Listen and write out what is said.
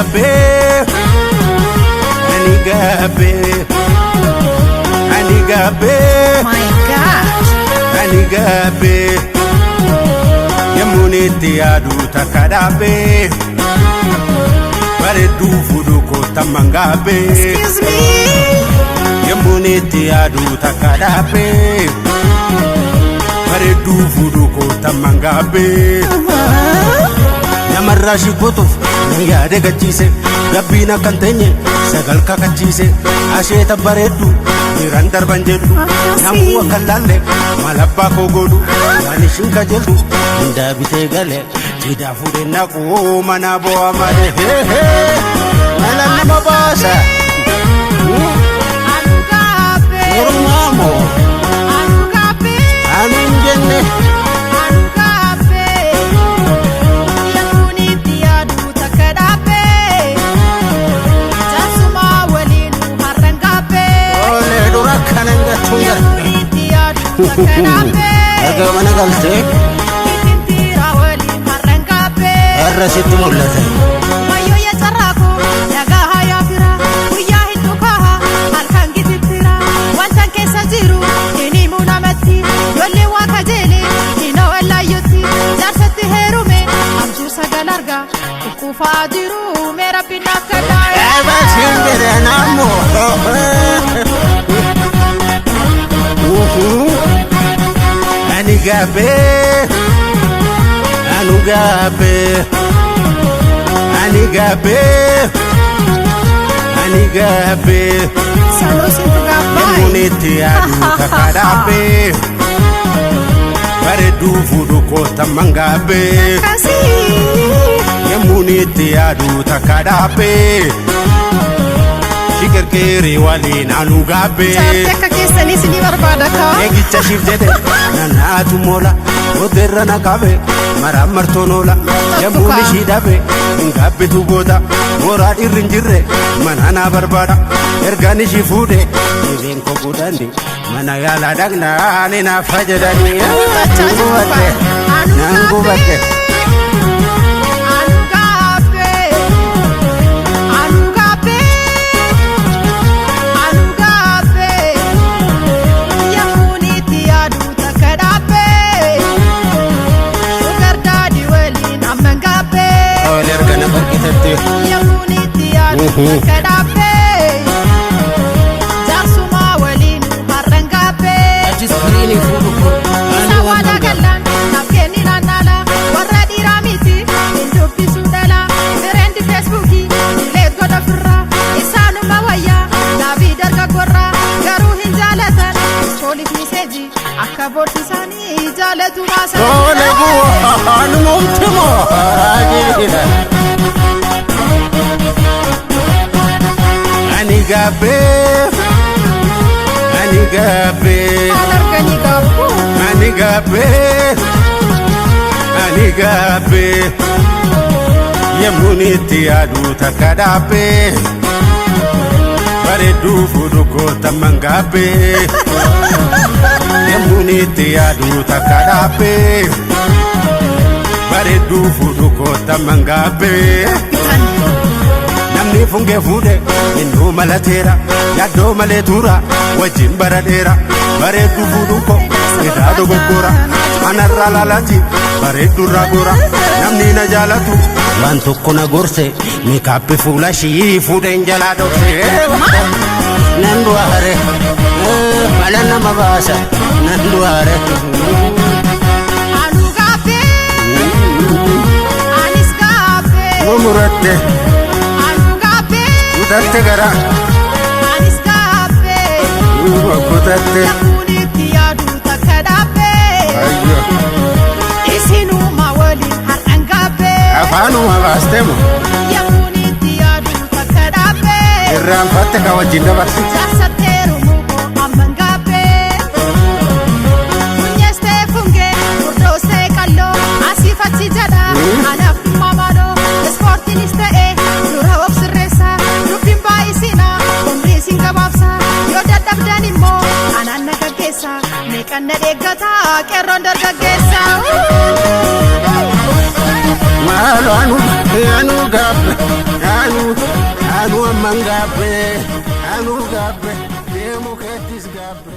gabe, ani gabe, ani gabe. My gosh. Ani gabe, yamuniti adu takadabe. Baredu fudu kota mangabe. Excuse me. Yamuniti adu takadabe. Baredu fudu kota mangabe. Namarashi kutuf, niyade gachise. Gabina kantenye, sagal kakachise. Asheta baredu, nirandar banjedu. Namu akalalle, malabba kogodu. Yani shinka jedu, inda bite gale. Jida fude naku manabo amade. Hey hey, malana mabasa. Anu gabe. Urumamo, Anu gabe. anu njenne. Anu gabe. Yamuniti adu takadabe. Jasuma walinu harangabe. Ole durakananga tunga. Yamuniti adu takadabe. Aga mana galte? Itintira walin harangabe. Arrasitu mulate. Wayo ya sarako, nagaha ya fira. Uya hitukaha, halkan gititira. Wantan kesa jiru, ini munamati. Yole wakajele, ino elayuti. Jarsati herume, amjur sagalarga. Kukufa jiru, mera pinakadaya. Eba singere namo. Ani gabe, anu gabe, ani gabe, ani gabe. Salos itu gabai. Yamuniti adu takadabe. Baredu fudu kota mangabe. Kasih. Yamuniti adu takadabe. Shikerkeri walin anu gabe. Capek kesani sini barbadaka. Egicha shifjede nanatu mola oderra nakabe maramarto nola yamuni shidabe ngabe tugoda mora irrinjirre manana barbada ergani shifude ebenko gudandi mana yala dagna nina fajadani nangu batte Anu gabe. Anu gabe. Anu gabe. Yamuniti adu takadabe. Sugar daddy walin amangabe. olergana barkitete Yamuniti adu takadabe. Jasuma walin harangabe. ajis brini fudu ko Isa wada galan, nafkeni nanala. Warra diramiti, indubbi sudala. Direndi Facebooki, dileet goda firra. Isaanuma wayya, laabii darga gorra. Garuu hin jaalatan, toolif miseeji. Akka boorsisanii jaalatu baasa. ole bu anu mumtimo rajila ani gabe ani gabe Alargani gabu. ani gabe ani gabe yamuniti adu takadabe baredu fudu kota mangabe yamuniti adu takadabe baredu fudu kota mangabe namni funge fude innu malatera yaddo maletura wajin baradera baredu fudu ko edado gogora anarra lalati baredu ragora namni na jalatu wantu kuna gorse mi kappe fulashi fude njala dokse nandu are malana mabasa nandu are Anu gabe. Anis gabe. mumuratte Anu gabe. utatte gara Anis gabe. kutatte Yamuniti adu takadabe. ayyo Isinuma walin harangabe. afanu mabastemo Yamuniti adu takadabe. irraanfatte ka wajjin dabarsi Jasateru muko amangabe. Kunyeste funge, urdoste kallo. Asifachi jada, anaf mamado. Sportinis ta'e, dura obsirreessa. Dubbiin baay'isina, umrii sin gabaabsa. Yoo dadhabdan immoo, anaan na gaggeessa. Meeqan na deeggata, qeerroon dargaggeessa. malo anu gabe anu amman gabbe anu gabbe demu ketis gabbe